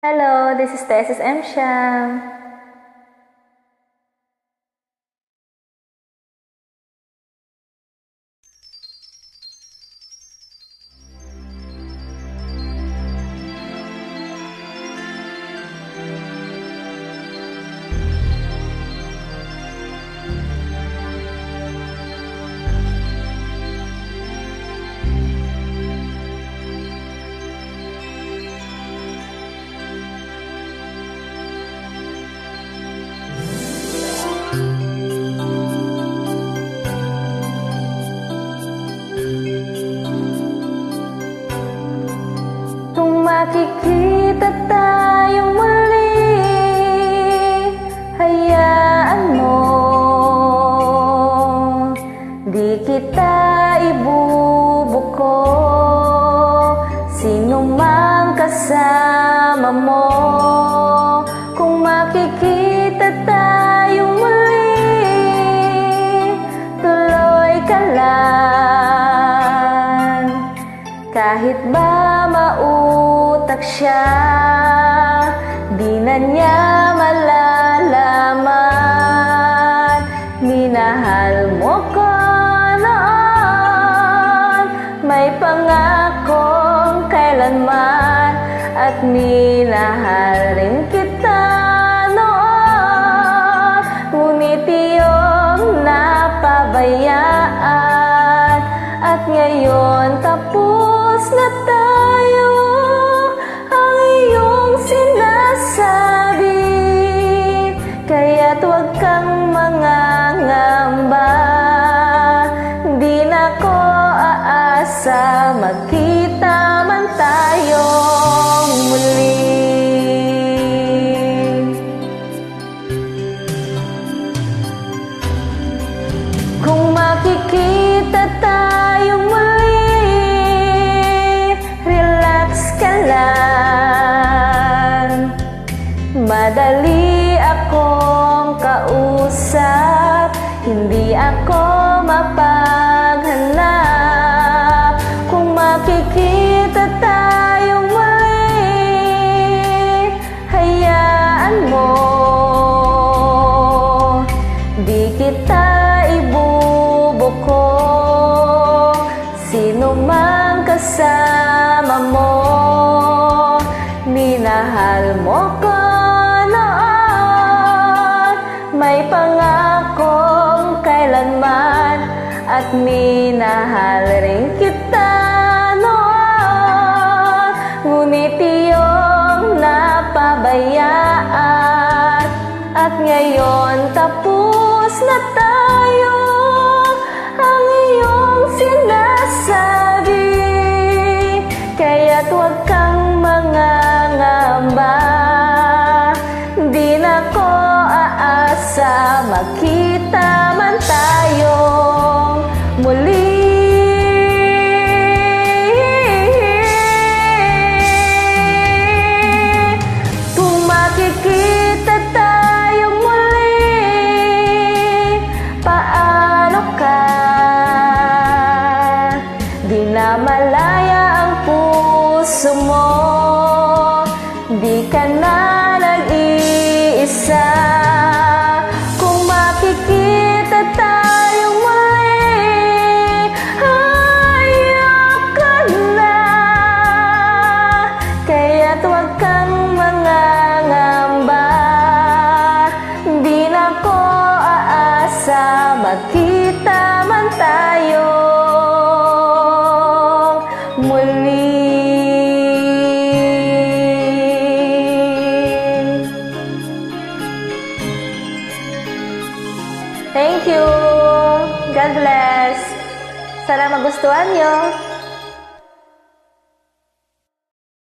Hello, this is Tesis M. Sham. Kung makikita tayong muli, hayaan mo, di kita ibubuko. Sino mang kasama mo, kung makikita tayong muli, tuloy ka lang. Kahit ba mautak siya, di na niya malalaman. Minahal mo ko noon, may pangakong kailanman, at minahal rin kita noon. Ngunit iyong napabayaan, at ngayon tapos na tayo. Ang iyong sinasabi, kaya't huwag kang mangangamba. Di na ko aasa, magkita man tayong muli. Kung makikita tayong muli, relax ka lang. Madali akong kausap, hindi ako mapaghanap. Kung makikita tayong muli, hayaan mo, di kita ibubuko. Sino mang kasama mo, minahal mo ko noon, may pangakong kailanman, at minahal rin kita noon. Ngunit iyong napabayaan, at ngayon tapos na tayo. Ang iyong sinasabi, kaya't huwag kang mangangamba. Di na ko aasa, magkita man tayong muli. Kung makikita tayong muli, paano ka? Di na malaya ang puso mo, di ka na nag-iisa. Kung makikita tayong muli, hayaan ka na. Kaya't huwag kang mangangamba. Di na ko aasa, magkita man tayo muli. Thank you. God bless. Sana magustuhan nyo.